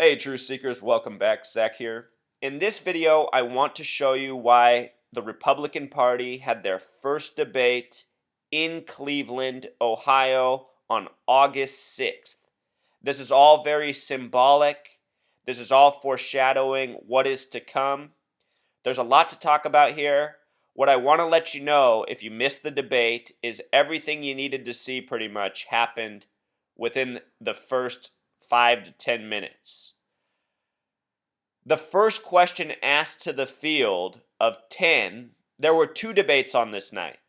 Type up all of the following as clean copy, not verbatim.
Hey Truth Seekers, welcome back. Zach here. In this video, I want to show you why the Republican Party had their first debate in Cleveland, Ohio on August 6th. This is all very symbolic. This is all foreshadowing what is to come. There's a lot to talk about here. What I want to let you know, if you missed the debate, is everything you needed to see pretty much happened within the first 5 to 10 minutes. The first question asked to the field of 10, there were two debates on this night.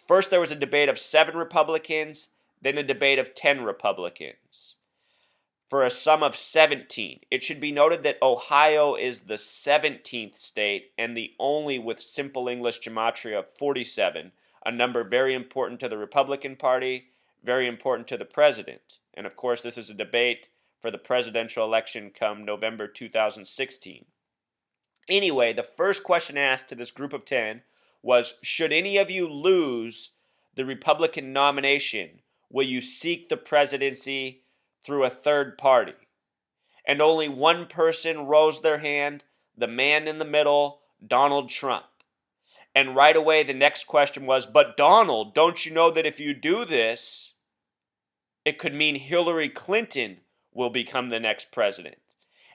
First, there was a debate of 7 Republicans, then a debate of 10 Republicans, for a sum of 17. It should be noted that Ohio is the 17th state and the only with simple English gematria of 47, a number very important to the Republican Party, very important to the president. And of course, this is a debate for the presidential election come November 2016. Anyway, the first question asked to this group of 10 was, should any of you lose the Republican nomination, will you seek the presidency through a third party? And only one person rose their hand, the man in the middle, Donald Trump. And right away the next question was, but Donald, don't you know that if you do this, it could mean Hillary Clinton will become the next president?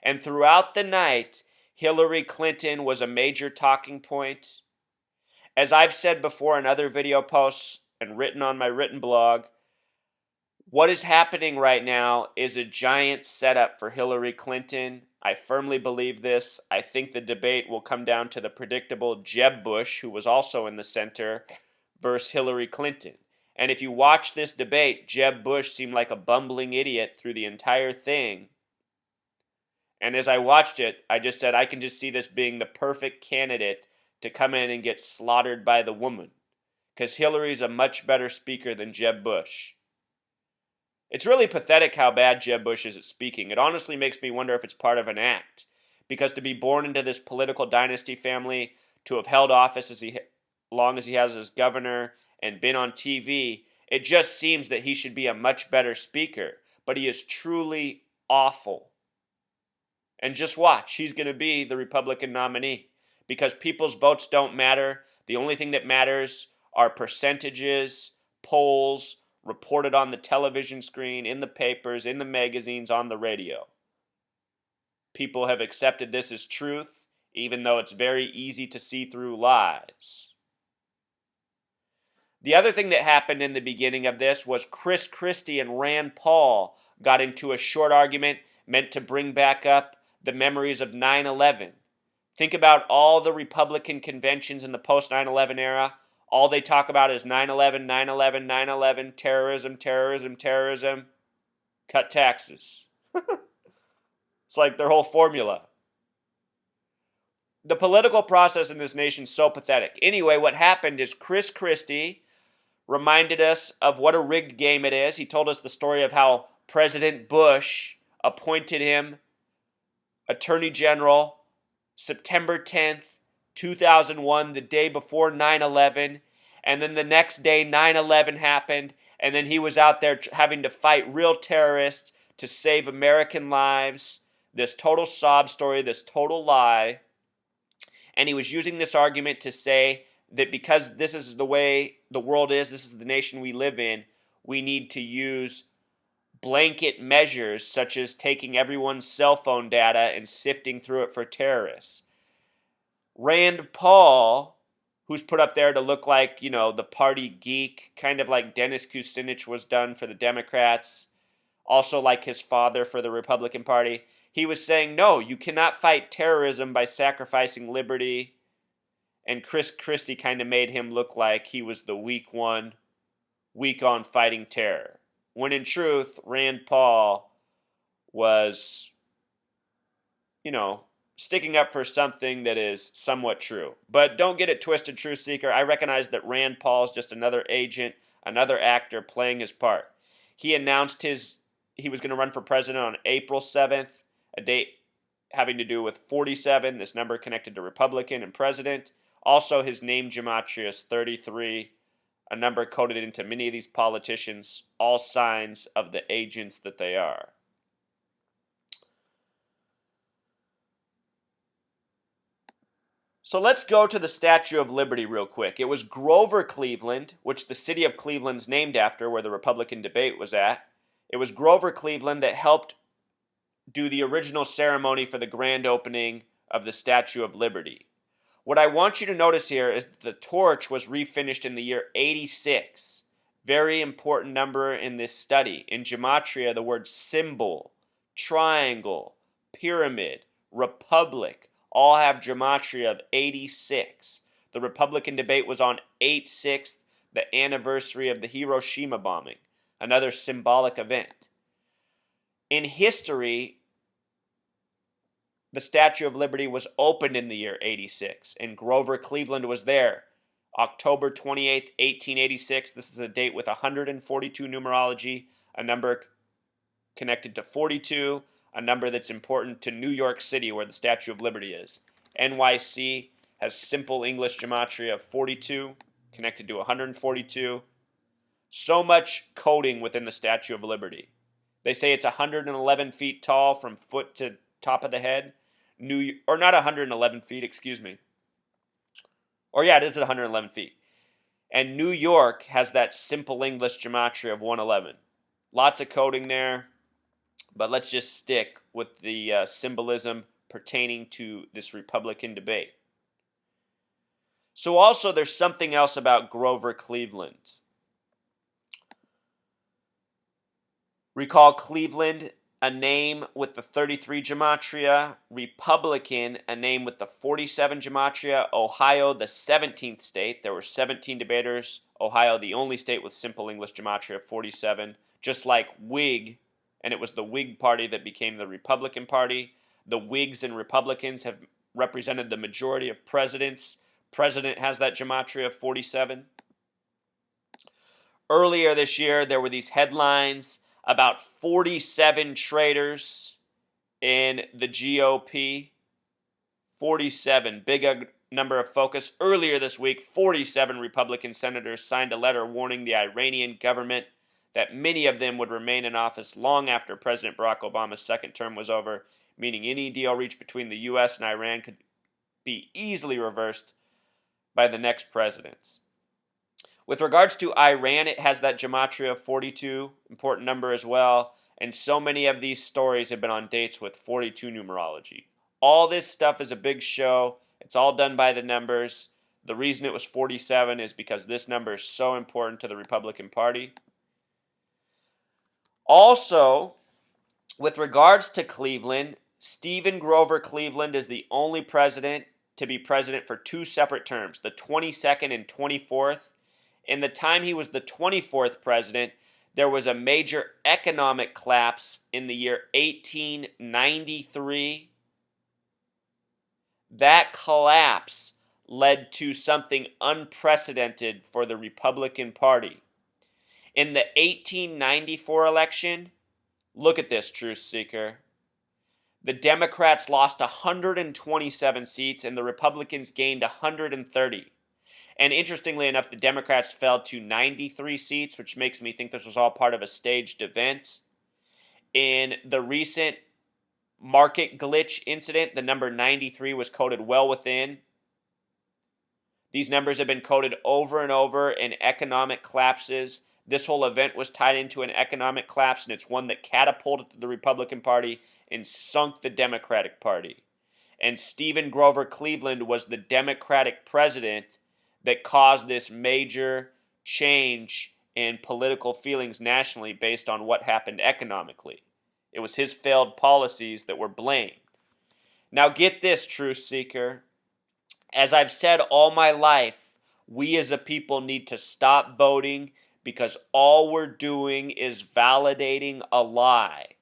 And throughout the night, Hillary Clinton was a major talking point. As I've said before in other video posts and written on my written blog, what is happening right now is a giant setup for Hillary Clinton. I firmly believe this. I think the debate will come down to the predictable Jeb Bush, who was also in the center, versus Hillary Clinton. And if you watch this debate, Jeb Bush seemed like a bumbling idiot through the entire thing. And as I watched it, I just said, I can just see this being the perfect candidate to come in and get slaughtered by the woman. Because Hillary's a much better speaker than Jeb Bush. It's really pathetic how bad Jeb Bush is at speaking. It honestly makes me wonder if it's part of an act. Because to be born into this political dynasty family, to have held office as long as he has as governor and been on TV, it just seems that he should be a much better speaker. But he is truly awful. And just watch, he's going to be the Republican nominee. Because people's votes don't matter. The only thing that matters are percentages, polls, reported on the television screen, in the papers, in the magazines, on the radio. People have accepted this as truth, even though it's very easy to see through lies. The other thing that happened in the beginning of this was Chris Christie and Rand Paul got into a short argument meant to bring back up the memories of 9/11. Think about all the Republican conventions in the post 9/11 era. All they talk about is 9/11, 9/11, 9/11, terrorism, terrorism, terrorism. Cut taxes. It's like their whole formula. The political process in this nation is so pathetic. Anyway, what happened is Chris Christie reminded us of what a rigged game it is. He told us the story of how President Bush appointed him Attorney General September 10th, 2001, the day before 9/11, and then the next day 9/11 happened, and then he was out there having to fight real terrorists to save American lives. This total sob story, this total lie. And he was using this argument to say that because this is the way the world is, this is the nation we live in, we need to use blanket measures such as taking everyone's cell phone data and sifting through it for terrorists. Rand Paul, who's put up there to look like, the party geek, kind of like Dennis Kucinich was done for the Democrats, also like his father for the Republican Party, he was saying, no, you cannot fight terrorism by sacrificing liberty. And Chris Christie kind of made him look like he was the weak one, weak on fighting terror. When in truth, Rand Paul was, sticking up for something that is somewhat true. But don't get it twisted, Truth Seeker. I recognize that Rand Paul is just another agent, another actor playing his part. He announced he was going to run for president on April 7th, a date having to do with 47, this number connected to Republican and president. Also, his name gematria is 33, a number coded into many of these politicians, all signs of the agents that they are. So let's go to the Statue of Liberty real quick. It was Grover Cleveland, which the city of Cleveland's named after, where the Republican debate was at. It was Grover Cleveland that helped do the original ceremony for the grand opening of the Statue of Liberty. What I want you to notice here is that the torch was refinished in the year 86. Very important number in this study. In gematria, the words symbol, triangle, pyramid, republic all have gematria of 86. The Republican debate was on 8/6, the anniversary of the Hiroshima bombing, another symbolic event. In history, the Statue of Liberty was opened in the year 86, and Grover Cleveland was there. October 28th, 1886. This is a date with 142 numerology, a number connected to 42, a number that's important to New York City, where the Statue of Liberty is. NYC has simple English gematria of 42, connected to 142. So much coding within the Statue of Liberty. They say it's 111 feet tall from foot to top of the head. Or not 111 feet, excuse me. Or yeah, it is 111 feet. And New York has that simple English gematria of 111. Lots of coding there, but let's just stick with the symbolism pertaining to this Republican debate. So also there's something else about Grover Cleveland. Recall Cleveland, a name with the 33 gematria, Republican, a name with the 47 gematria, Ohio, the 17th state. There were 17 debaters. Ohio, the only state with simple English gematria of 47. Just like Whig, and it was the Whig Party that became the Republican Party. The Whigs and Republicans have represented the majority of presidents. President has that gematria of 47. Earlier this year, there were these headlines about 47 traitors in the GOP. 47, big number of focus. Earlier this week, 47 Republican senators signed a letter warning the Iranian government that many of them would remain in office long after President Barack Obama's second term was over, meaning any deal reached between the U.S. and Iran could be easily reversed by the next presidents. With regards to Iran, it has that gematria of 42, important number as well, and so many of these stories have been on dates with 42 numerology. All this stuff is a big show. It's all done by the numbers. The reason it was 47 is because this number is so important to the Republican Party. Also, with regards to Cleveland, Stephen Grover Cleveland is the only president to be president for two separate terms, the 22nd and 24th. In the time he was the 24th president, there was a major economic collapse in the year 1893. That collapse led to something unprecedented for the Republican Party. In the 1894 election, look at this, truth seeker. The Democrats lost 127 seats and the Republicans gained 130. And interestingly enough, the Democrats fell to 93 seats, which makes me think this was all part of a staged event. In the recent market glitch incident, the number 93 was coded well within. These numbers have been coded over and over in economic collapses. This whole event was tied into an economic collapse, and it's one that catapulted the Republican Party and sunk the Democratic Party. And Stephen Grover Cleveland was the Democratic president that caused this major change in political feelings nationally based on what happened economically. It was his failed policies that were blamed. Now get this, truth seeker. As I've said all my life, we as a people need to stop voting because all we're doing is validating a lie.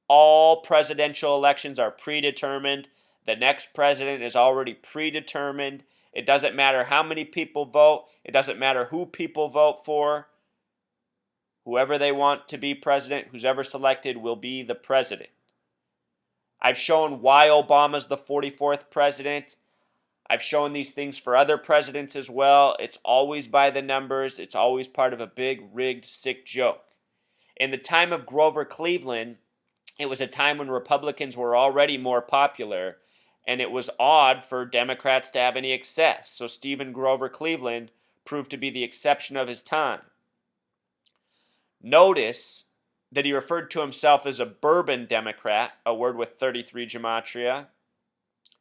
All presidential elections are predetermined. The next president is already predetermined. It doesn't matter how many people vote. It doesn't matter who people vote for. Whoever they want to be president, who's ever selected, will be the president. I've shown why Obama's the 44th president. I've shown these things for other presidents as well. It's always by the numbers. It's always part of a big, rigged, sick joke. In the time of Grover Cleveland, it was a time when Republicans were already more popular, and it was odd for Democrats to have any excess. So Stephen Grover Cleveland proved to be the exception of his time. Notice that he referred to himself as a bourbon Democrat, a word with 33 gematria,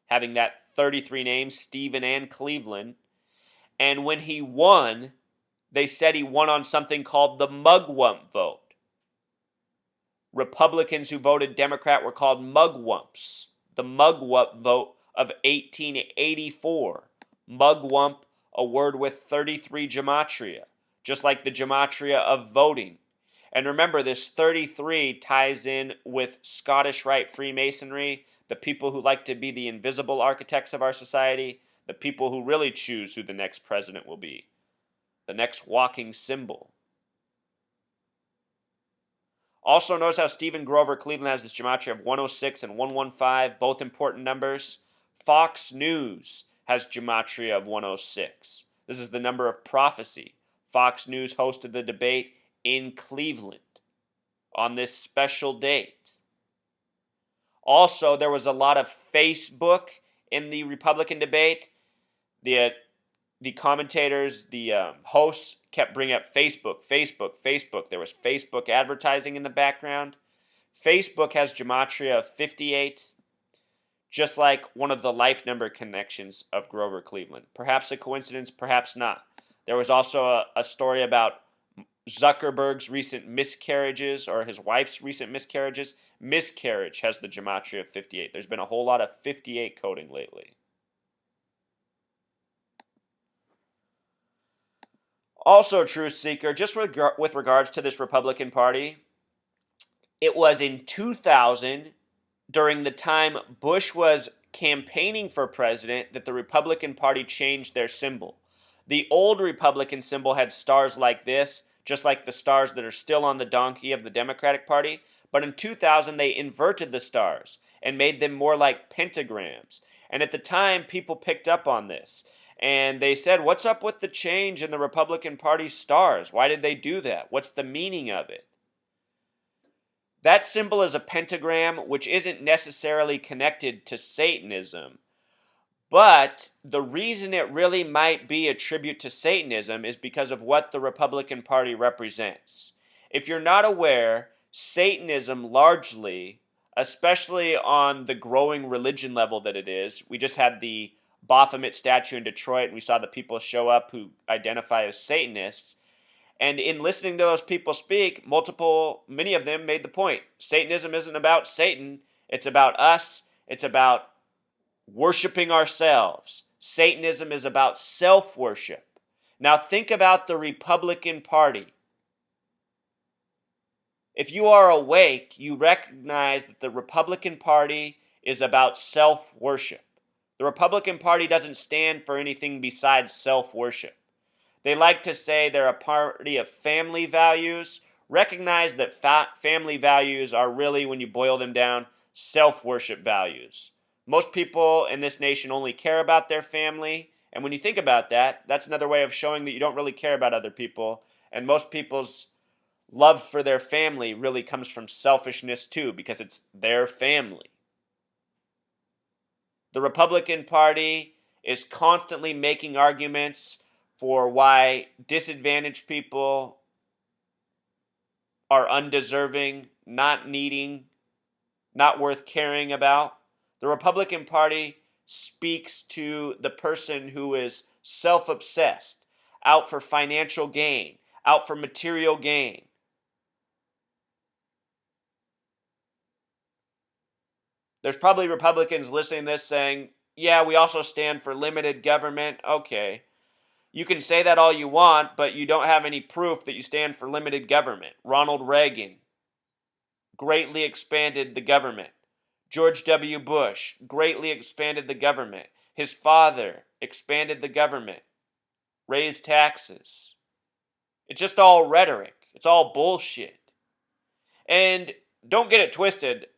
having that 33 names, Stephen and Cleveland. And when he won, they said he won on something called the mugwump vote. Republicans who voted Democrat were called mugwumps. The mugwump vote of 1884. Mugwump, a word with 33 gematria, just like the gematria of voting. And remember, this 33 ties in with Scottish Rite Freemasonry, the people who like to be the invisible architects of our society, the people who really choose who the next president will be, the next walking symbol. Also, notice how Stephen Grover Cleveland has this gematria of 106 and 115, both important numbers. Fox News has gematria of 106. This is the number of prophecy. Fox News hosted the debate in Cleveland on this special date. Also, there was a lot of Facebook in the Republican debate. The commentators, the hosts kept bringing up Facebook. There was Facebook advertising in the background. Facebook has gematria of 58, just like one of the life number connections of Grover Cleveland. Perhaps a coincidence, perhaps not. There was also a story about Zuckerberg's recent miscarriages, or his wife's recent miscarriages. Miscarriage has the gematria of 58. There's been a whole lot of 58 coding lately. Also, truth seeker, just with regards to this Republican Party, it was in 2000, during the time Bush was campaigning for president, that the Republican Party changed their symbol. The old Republican symbol had stars like this, just like the stars that are still on the donkey of the Democratic Party. But in 2000, they inverted the stars and made them more like pentagrams. And at the time, people picked up on this. And they said, what's up with the change in the Republican Party stars? Why did they do that? What's the meaning of it? That symbol is a pentagram, which isn't necessarily connected to Satanism. But the reason it really might be a tribute to Satanism is because of what the Republican Party represents. If you're not aware, Satanism largely, especially on the growing religion level that it is, we just had the Baphomet statue in Detroit, and we saw the people show up who identify as Satanists. And in listening to those people speak, many of them made the point. Satanism isn't about Satan. It's about us. It's about worshiping ourselves. Satanism is about self-worship. Now think about the Republican Party. If you are awake, you recognize that the Republican Party is about self-worship. The Republican Party doesn't stand for anything besides self-worship. They like to say they're a party of family values. Recognize that family values are really, when you boil them down, self-worship values. Most people in this nation only care about their family. And when you think about that, that's another way of showing that you don't really care about other people. And most people's love for their family really comes from selfishness too, because it's their family. The Republican Party is constantly making arguments for why disadvantaged people are undeserving, not needing, not worth caring about. The Republican Party speaks to the person who is self-obsessed, out for financial gain, out for material gain. There's probably Republicans listening to this saying, yeah, we also stand for limited government. Okay. You can say that all you want, but you don't have any proof that you stand for limited government. Ronald Reagan greatly expanded the government. George W. Bush greatly expanded the government. His father expanded the government, raised taxes. It's just all rhetoric. It's all bullshit. And don't get it twisted.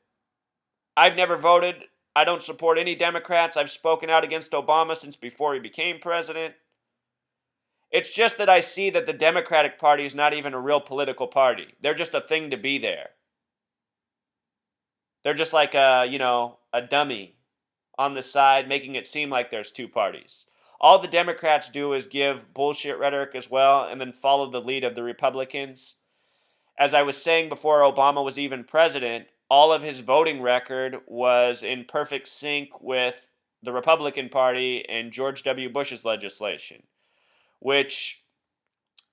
I've never voted. I don't support any Democrats. I've spoken out against Obama since before he became president. It's just that I see that the Democratic Party is not even a real political party. They're just a thing to be there. They're just like a dummy on the side, making it seem like there's two parties. All the Democrats do is give bullshit rhetoric as well and then follow the lead of the Republicans. As I was saying before Obama was even president, all of his voting record was in perfect sync with the Republican Party and George W. Bush's legislation, which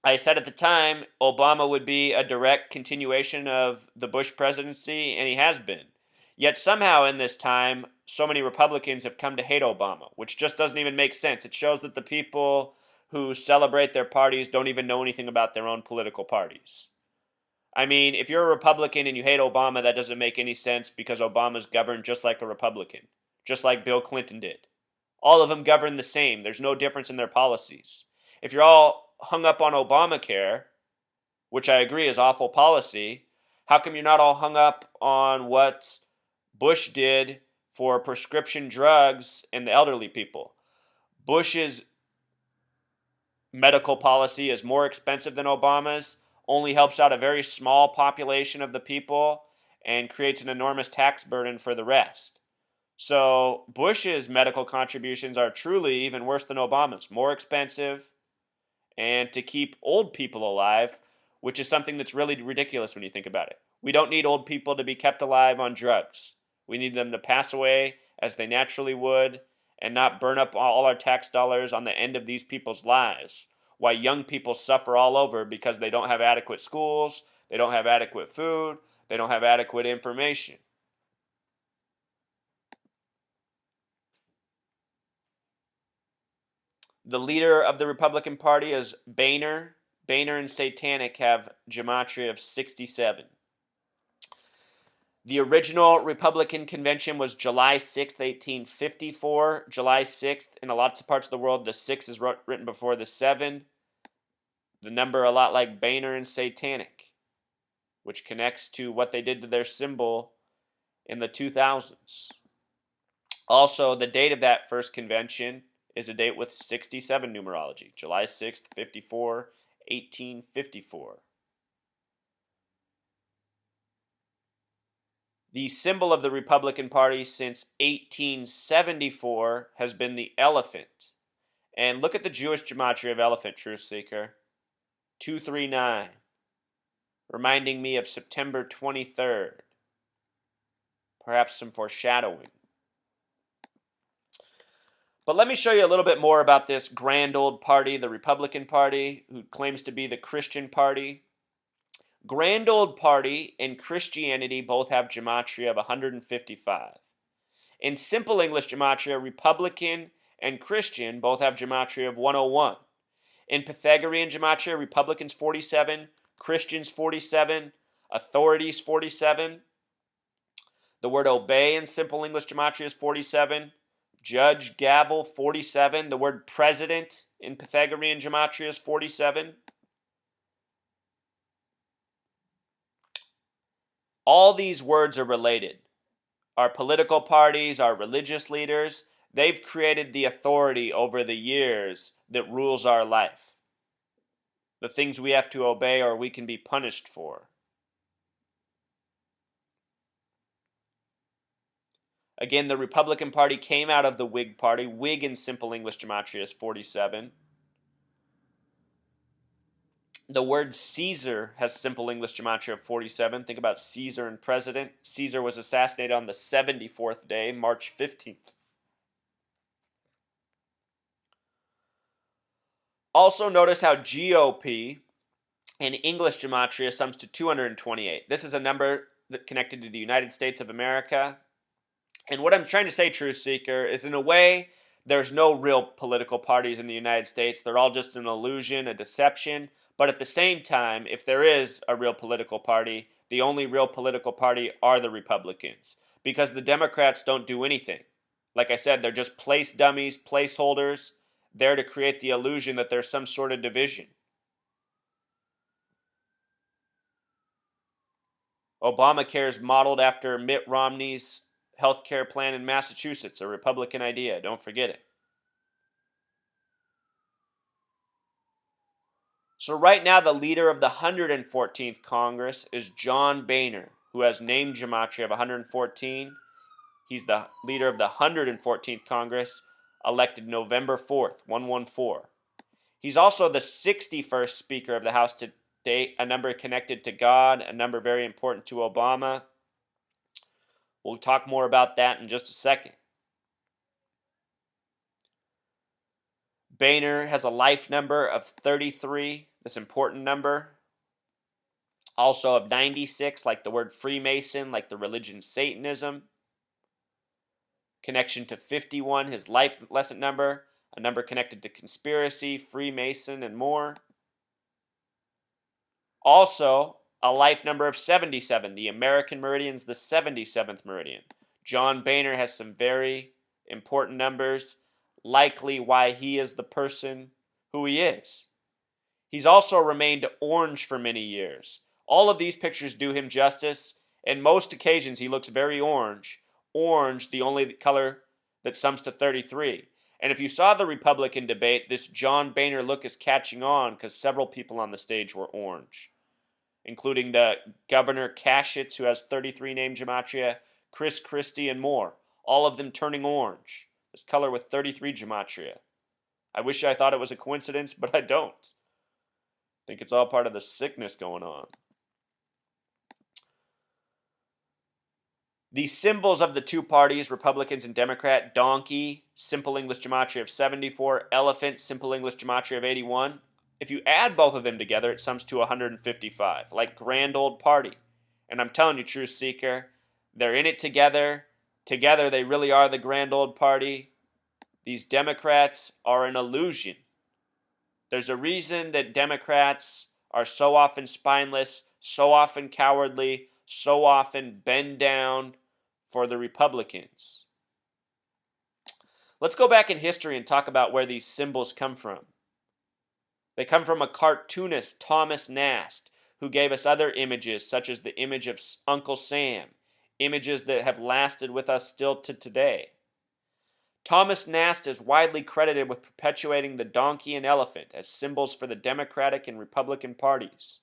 I said at the time Obama would be a direct continuation of the Bush presidency, and he has been. Yet somehow in this time, so many Republicans have come to hate Obama, which just doesn't even make sense. It shows that the people who celebrate their parties don't even know anything about their own political parties. I mean, if you're a Republican and you hate Obama, that doesn't make any sense because Obama's governed just like a Republican, just like Bill Clinton did. All of them govern the same. There's no difference in their policies. If you're all hung up on Obamacare, which I agree is awful policy, how come you're not all hung up on what Bush did for prescription drugs and the elderly people? Bush's medical policy is more expensive than Obama's, only helps out a very small population of the people, and creates an enormous tax burden for the rest. So Bush's medical contributions are truly even worse than Obama's, more expensive, and to keep old people alive, which is something that's really ridiculous when you think about it. We don't need old people to be kept alive on drugs. We need them to pass away as they naturally would and not burn up all our tax dollars on the end of these people's lives. Why young people suffer all over because they don't have adequate schools, they don't have adequate food, they don't have adequate information. The leader of the Republican Party is Boehner. Boehner and Satanic have gematria of 67. The original Republican convention was July 6th, 1854. July 6th, in a lot of parts of the world, the 6 is written before the 7. The number a lot like Boehner and Satanic, which connects to what they did to their symbol in the 2000s. Also, the date of that first convention is a date with 67 numerology, July 6th, 54, 1854. The symbol of the Republican Party since 1874 has been the elephant. And look at the Jewish gematria of elephant, Truth Seeker. 239, reminding me of September 23rd. Perhaps some foreshadowing. But let me show you a little bit more about this grand old party, the Republican Party, who claims to be the Christian party. Grand old party and Christianity both have gematria of 155. In simple English gematria, Republican and Christian both have gematria of 101. In Pythagorean gematria, Republicans 47, Christians 47, authorities 47. The word obey in simple English gematria is 47. Judge, gavel, 47. The word president in Pythagorean gematria is 47. All these words are related. Our political parties, our religious leaders, they've created the authority over the years that rules our life. The things we have to obey or we can be punished for. Again, the Republican Party came out of the Whig Party. Whig in simple English gematria is 47. The word Caesar has simple English gematria of 47. Think about Caesar and president. Caesar was assassinated on the 74th day, March 15th. Also notice how GOP in English gematria sums to 228. This is a number that connected to the United States of America. And what I'm trying to say, Truth Seeker, is in a way, there's no real political parties in the United States. They're all just an illusion, a deception. But at the same time, if there is a real political party, the only real political party are the Republicans. Because the Democrats don't do anything. Like I said, they're just place dummies, placeholders, there to create the illusion that there's some sort of division. Obamacare is modeled after Mitt Romney's health care plan in Massachusetts, a Republican idea. Don't forget it. So right now, the leader of the 114th Congress is John Boehner, who has name gematria of 114. He's the leader of the 114th Congress, elected November 4th, 114. He's also the 61st Speaker of the House to date, a number connected to God, a number very important to Obama. We'll talk more about that in just a second. Boehner has a life number of 33, this important number. Also of 96, like the word Freemason, like the religion Satanism. Connection to 51, his life lesson number, a number connected to conspiracy, Freemason, and more. Also, a life number of 77, the American meridian's the 77th meridian. John Boehner has some very important numbers, likely why he is the person who he is. He's also remained orange for many years. All of these pictures do him justice. In most occasions, he looks very orange. Orange, the only color that sums to 33. And if you saw the Republican debate, this John Boehner look is catching on because several people on the stage were orange, including the Governor Kasich, who has 33 name gematria, Chris Christie, and more. All of them turning orange. This color with 33 gematria. I wish I thought it was a coincidence, but I don't. I think it's all part of the sickness going on. The symbols of the two parties, Republicans and Democrat, donkey, simple English gematria of 74, elephant, simple English gematria of 81. If you add both of them together, it sums to 155, like grand old party. And I'm telling you, Truth Seeker, they're in it together. Together, they really are the grand old party. These Democrats are an illusion. There's a reason that Democrats are so often spineless, so often cowardly, so often bend down for the Republicans. Let's go back in history and talk about where these symbols come from. They come from a cartoonist, Thomas Nast, who gave us other images, such as the image of Uncle Sam, images that have lasted with us still to today. Thomas Nast is widely credited with perpetuating the donkey and elephant as symbols for the Democratic and Republican parties.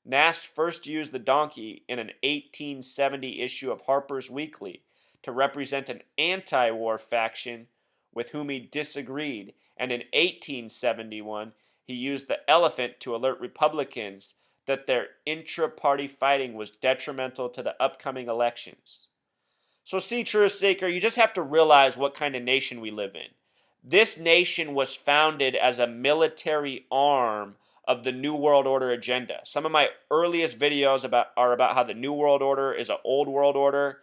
Nast first used the donkey in an 1870 issue of Harper's Weekly to represent an anti-war faction with whom he disagreed, and in 1871 he used the elephant to alert Republicans that their intra-party fighting was detrimental to the upcoming elections. So see, Truth Seeker, you just have to realize what kind of nation we live in. This nation was founded as a military arm of the New World Order agenda. Some of my earliest videos are about how the New World Order is an old world order,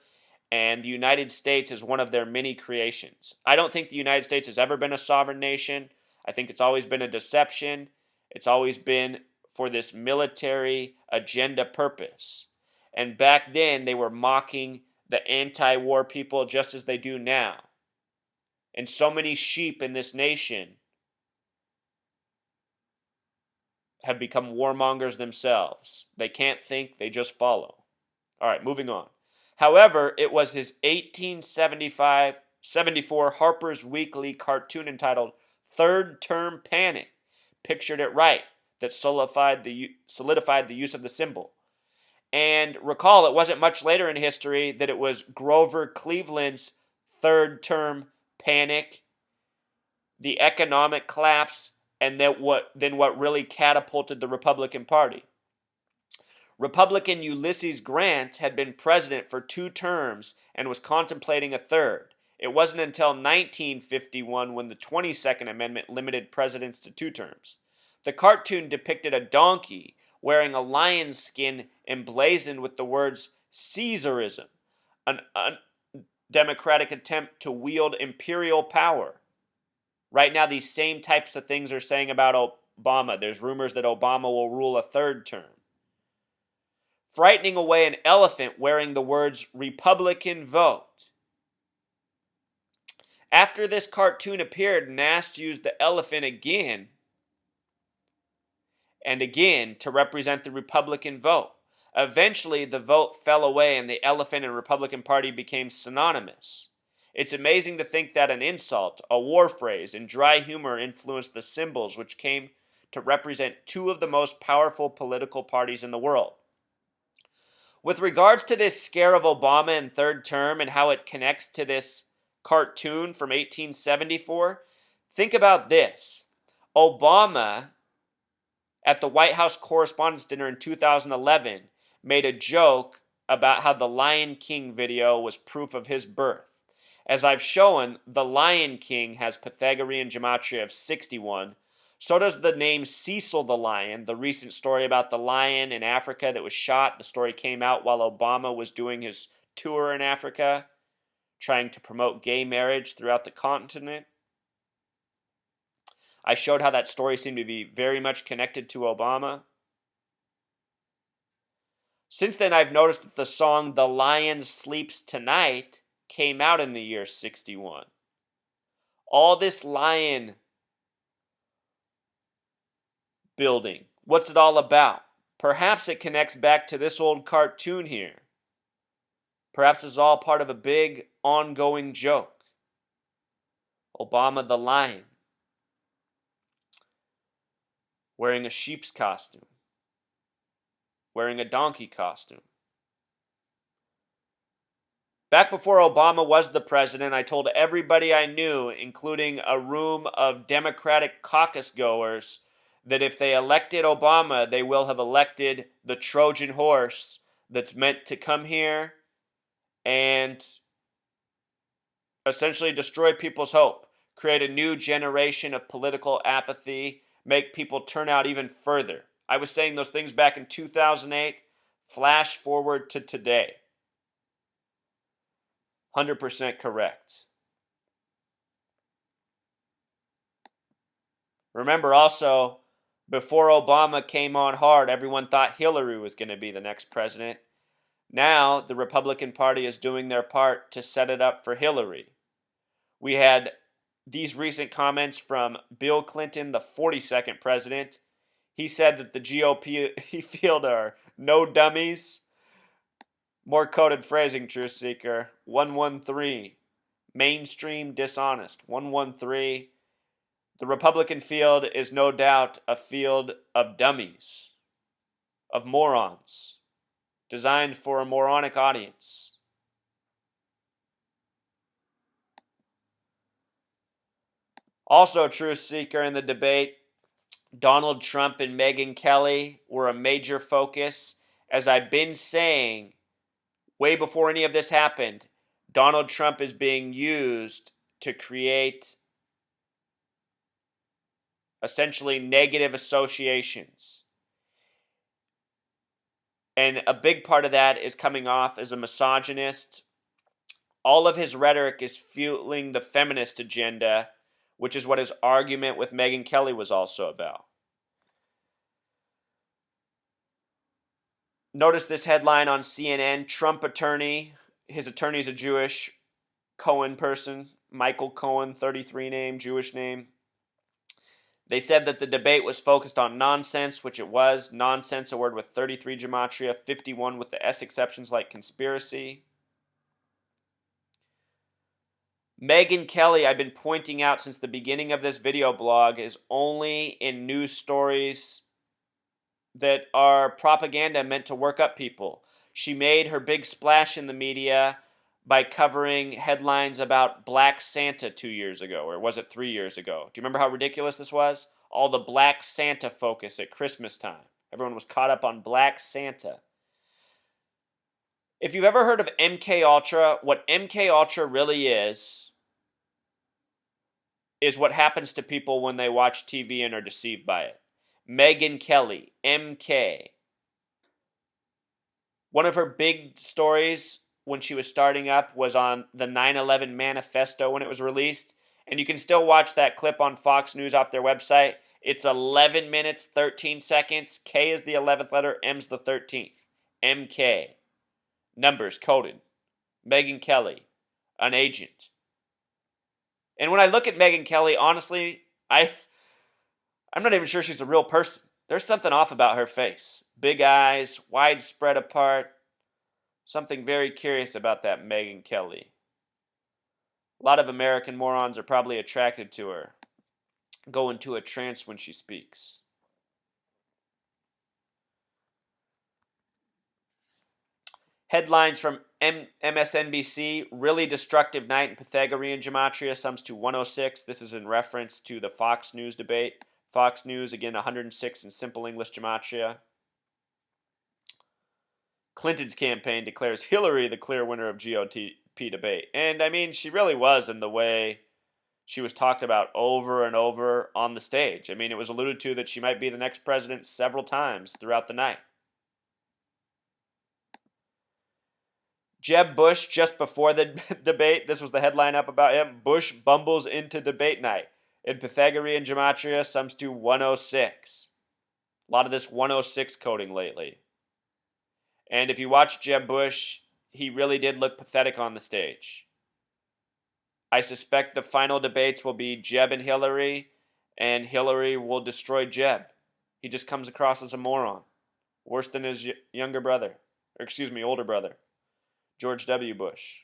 and the United States is one of their many creations. I don't think the United States has ever been a sovereign nation. I think it's always been a deception. It's always been for this military agenda purpose. And back then, they were mocking the anti-war people just as they do now. And so many sheep in this nation have become warmongers themselves. They can't think, they just follow. All right, moving on. However, it was his 1874 Harper's Weekly cartoon entitled Third Term Panic, pictured it right, that solidified the use of the symbol. And recall, it wasn't much later in history that it was Grover Cleveland's third term panic, the economic collapse, and then what really catapulted the Republican Party. Republican Ulysses Grant had been president for 2 terms and was contemplating a third. It wasn't until 1951 when the 22nd Amendment limited presidents to 2 terms. The cartoon depicted a donkey wearing a lion's skin emblazoned with the words Caesarism, an undemocratic attempt to wield imperial power. Right now, these same types of things are saying about Obama. There's rumors that Obama will rule a 3rd term. Frightening away an elephant wearing the words Republican vote. After this cartoon appeared, Nast used the elephant again and again to represent the Republican vote. Eventually, the vote fell away and the elephant and Republican Party became synonymous. It's amazing to think that an insult, a war phrase, and dry humor influenced the symbols which came to represent 2 of the most powerful political parties in the world. With regards to this scare of Obama in third term and how it connects to this cartoon from 1874, think about this. Obama, at the White House Correspondents' Dinner in 2011, made a joke about how the Lion King video was proof of his birth. As I've shown, the Lion King has Pythagorean gematria of 61. So does the name Cecil the Lion, the recent story about the lion in Africa that was shot. The story came out while Obama was doing his tour in Africa, trying to promote gay marriage throughout the continent. I showed how that story seemed to be very much connected to Obama. Since then, I've noticed that the song The Lion Sleeps Tonight came out in the year 61. All this lion building, what's it all about? Perhaps it connects back to this old cartoon here. Perhaps it's all part of a big ongoing joke. Obama the lion, wearing a sheep's costume, wearing a donkey costume. Back before Obama was the president, I told everybody I knew, including a room of Democratic caucus goers, that if they elected Obama, they will have elected the Trojan horse that's meant to come here and essentially destroy people's hope, create a new generation of political apathy, make people turn out even further. I was saying those things back in 2008. Flash forward to today. 100% correct. Remember also, before Obama came on hard, everyone thought Hillary was going to be the next president. Now, the Republican Party is doing their part to set it up for Hillary. We had these recent comments from Bill Clinton, the 42nd president. He said that the GOP field are no dummies. More coded phrasing, Truth Seeker. 113. Mainstream dishonest. 113. The Republican field is no doubt a field of dummies, of morons, designed for a moronic audience. Also, Truth Seeker, in the debate, Donald Trump and Megyn Kelly were a major focus. As I've been saying, way before any of this happened, Donald Trump is being used to create essentially negative associations. And a big part of that is coming off as a misogynist. All of his rhetoric is fueling the feminist agenda, which is what his argument with Megyn Kelly was also about. Notice this headline on CNN, Trump attorney, his attorney's a Jewish Cohen person, Michael Cohen, 33 name, Jewish name. They said that the debate was focused on nonsense, which it was. Nonsense, a word with 33 gematria, 51 with the S exceptions like conspiracy. Megyn Kelly, I've been pointing out since the beginning of this video blog, is only in news stories that are propaganda meant to work up people. She made her big splash in the media by covering headlines about Black Santa 2 years ago, or was it 3 years ago? Do you remember how ridiculous this was? All the Black Santa focus at Christmas time. Everyone was caught up on Black Santa. If you've ever heard of MK Ultra, what MK Ultra really is what happens to people when they watch TV and are deceived by it. Megyn Kelly, MK. One of her big stories when she was starting up was on the 9/11 manifesto when it was released. And you can still watch that clip on Fox News off their website. It's 11 minutes, 13 seconds. K is the 11th letter, M's the 13th. MK. Numbers coded. Megyn Kelly, an agent. And when I look at Megyn Kelly, honestly, I'm not even sure she's a real person. There's something off about her face. Big eyes, wide spread apart. Something very curious about that Megyn Kelly. A lot of American morons are probably attracted to her. Go into a trance when she speaks. Headlines from MSNBC, really destructive night in Pythagorean gematria, sums to 106. This is in reference to the Fox News debate. Fox News, again, 106 in simple English gematria. Clinton's campaign declares Hillary the clear winner of GOP debate. And I mean, she really was in the way she was talked about over and over on the stage. I mean, it was alluded to that she might be the next president several times throughout the night. Jeb Bush, just before the debate, this was the headline up about him. Bush bumbles into debate night. In Pythagorean gematria, sums to 106. A lot of this 106 coding lately. And if you watch Jeb Bush, he really did look pathetic on the stage. I suspect the final debates will be Jeb and Hillary will destroy Jeb. He just comes across as a moron. Worse than his older brother, George W. Bush.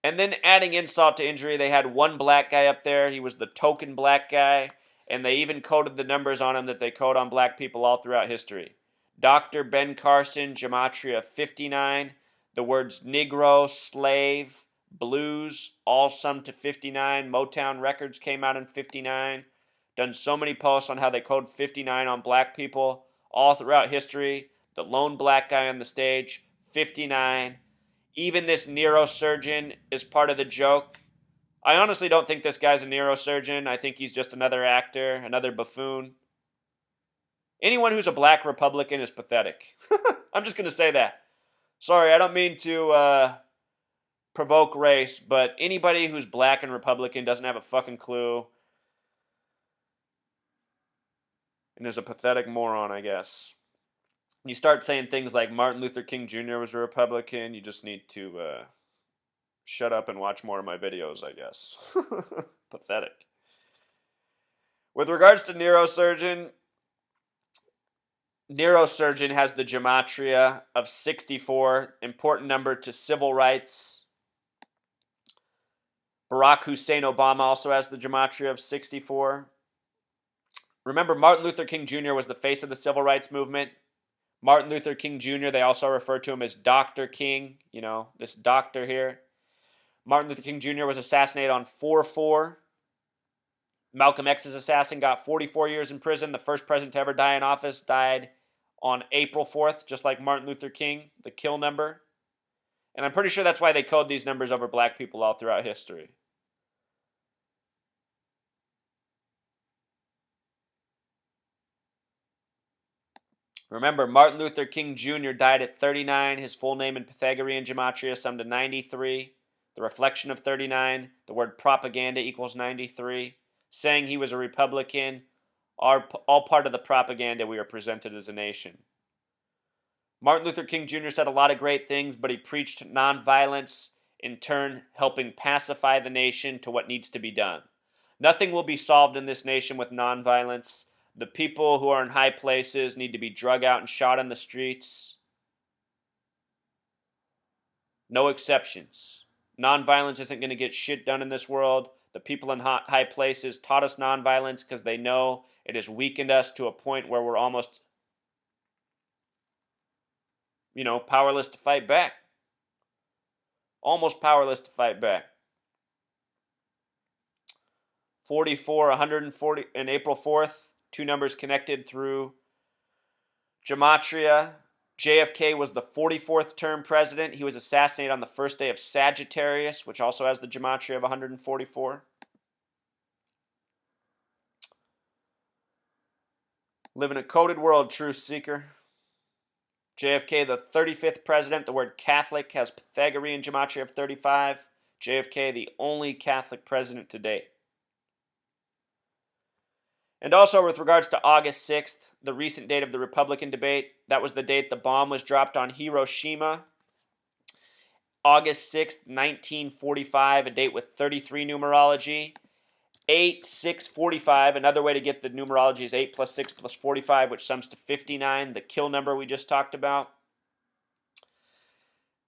And then adding insult to injury, they had one black guy up there. He was the token black guy. And they even coded the numbers on him that they code on black people all throughout history. Dr. Ben Carson, gematria 59. The words Negro, slave, blues, all summed to 59. Motown Records came out in 59. Done so many posts on how they code 59 on black people all throughout history. The lone black guy on the stage, 59. Even this neurosurgeon is part of the joke. I honestly don't think this guy's a neurosurgeon. I think he's just another actor, another buffoon. Anyone who's a black Republican is pathetic. I'm just going to say that. Sorry, I don't mean to provoke race, but anybody who's black and Republican doesn't have a fucking clue and is a pathetic moron, I guess. You start saying things like Martin Luther King Jr. was a Republican, you just need to shut up and watch more of my videos, I guess. Pathetic. With regards to neurosurgeon has the gematria of 64, important number to civil rights. Barack Hussein Obama also has the gematria of 64. Remember, Martin Luther King Jr. was the face of the civil rights movement. Martin Luther King Jr., they also refer to him as Dr. King, this doctor here. Martin Luther King Jr. was assassinated on 4/4. Malcolm X's assassin got 44 years in prison. The first president to ever die in office died on April 4th, just like Martin Luther King, the kill number. And I'm pretty sure that's why they code these numbers over black people all throughout history. Remember, Martin Luther King Jr. died at 39. His full name in Pythagorean gematria summed to 93. The reflection of 39. The word propaganda equals 93. Saying he was a Republican are all part of the propaganda we are presented as a nation. Martin Luther King Jr. said a lot of great things, but he preached nonviolence, in turn helping pacify the nation to what needs to be done. Nothing will be solved in this nation with nonviolence. The people who are in high places need to be drug out and shot in the streets. No exceptions. Nonviolence isn't going to get shit done in this world. The people in high places taught us nonviolence because they know it has weakened us to a point where we're almost, powerless to fight back. Almost powerless to fight back. 44, 140, and April 4th, two numbers connected through gematria. JFK was the 44th term president. He was assassinated on the first day of Sagittarius, which also has the gematria of 144. Live in a coded world, truth seeker. JFK, the 35th president. The word Catholic has Pythagorean gematria of 35. JFK, the only Catholic president to date. And also with regards to August 6th, the recent date of the Republican debate, that was the date the bomb was dropped on Hiroshima. August 6th, 1945, a date with 33 numerology. 8, 6, 45, another way to get the numerology is 8 plus 6 plus 45, which sums to 59, the kill number we just talked about.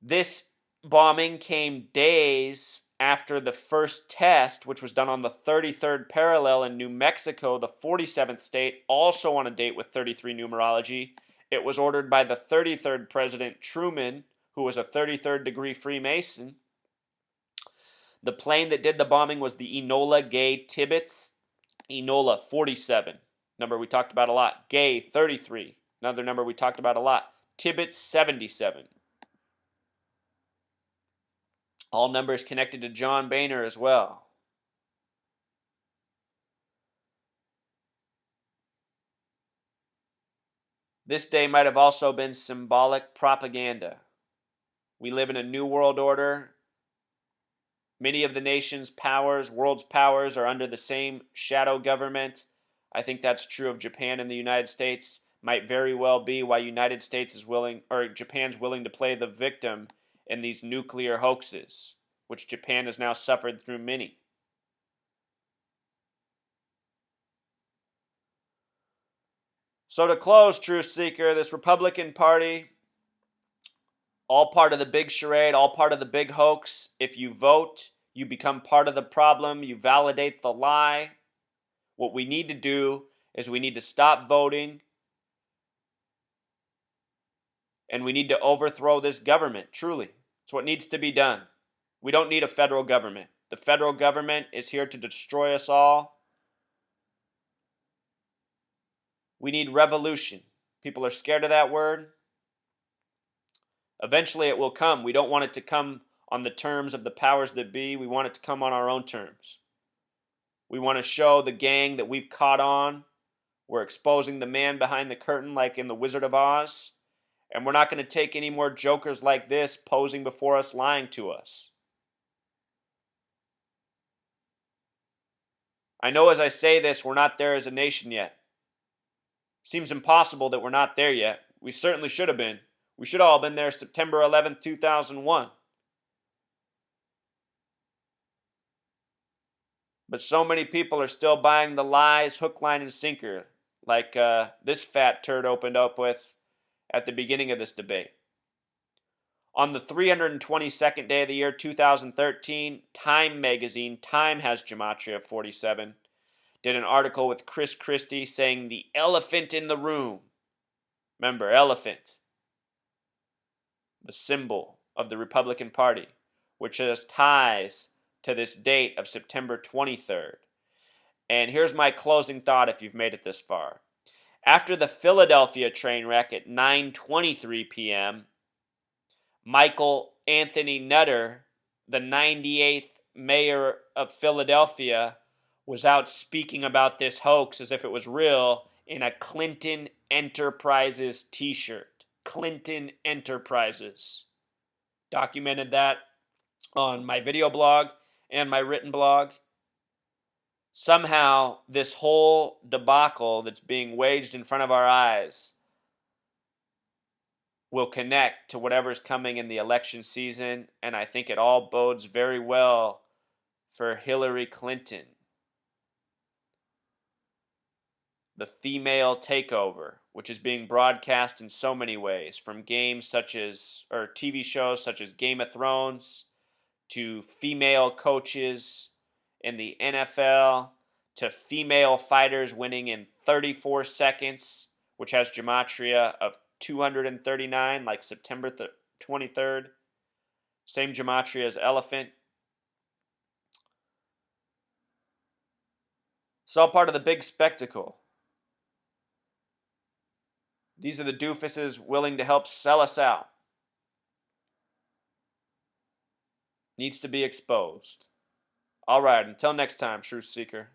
This bombing came days after the first test, which was done on the 33rd parallel in New Mexico, the 47th state, also on a date with 33 numerology. It was ordered by the 33rd President Truman, who was a 33rd degree Freemason. The plane that did the bombing was the Enola Gay Tibbets. Enola 47, number we talked about a lot. Gay 33, another number we talked about a lot. Tibbets 77. All numbers connected to John Boehner as well. This day might have also been symbolic propaganda. We live in a new world order. Many of the world's powers, are under the same shadow government. I think that's true of Japan and the United States. Might very well be why Japan's willing to play the victim in these nuclear hoaxes, which Japan has now suffered through many. So to close, Truth Seeker, this Republican Party, all part of the big charade, all part of the big hoax. If you vote, you become part of the problem. You validate the lie. What we need to do is we need to stop voting, and we need to overthrow this government, truly. It's what needs to be done. We don't need a federal government. The federal government is here to destroy us all. We need revolution. People are scared of that word. Eventually it will come. We don't want it to come on the terms of the powers that be. We want it to come on our own terms. We want to show the gang that we've caught on. We're exposing the man behind the curtain like in The Wizard of Oz. And we're not going to take any more jokers like this posing before us, lying to us. I know as I say this, we're not there as a nation yet. Seems impossible that we're not there yet. We certainly should have been. We should all have been there September 11th, 2001. But so many people are still buying the lies hook, line, and sinker, like this fat turd opened up with at the beginning of this debate. On the 322nd day of the year 2013, Time magazine, Time has Gematria 47, did an article with Chris Christie saying the elephant in the room. Remember, elephant. The symbol of the Republican Party, which has ties to this date of September 23rd. And here's my closing thought if you've made it this far. After the Philadelphia train wreck at 9:23 p.m., Michael Anthony Nutter, the 98th mayor of Philadelphia, was out speaking about this hoax as if it was real in a Clinton Enterprises t-shirt. Clinton Enterprises. Documented that on my video blog and my written blog. Somehow, this whole debacle that's being waged in front of our eyes will connect to whatever's coming in the election season, and I think it all bodes very well for Hillary Clinton. The female takeover, which is being broadcast in so many ways, from games such as, or TV shows such as Game of Thrones, to female coaches in the NFL, to female fighters winning in 34 seconds, which has gematria of 239, like September 23rd. Same gematria as elephant. It's all part of the big spectacle. These are the doofuses willing to help sell us out. Needs to be exposed. All right, until next time, Truth Seeker.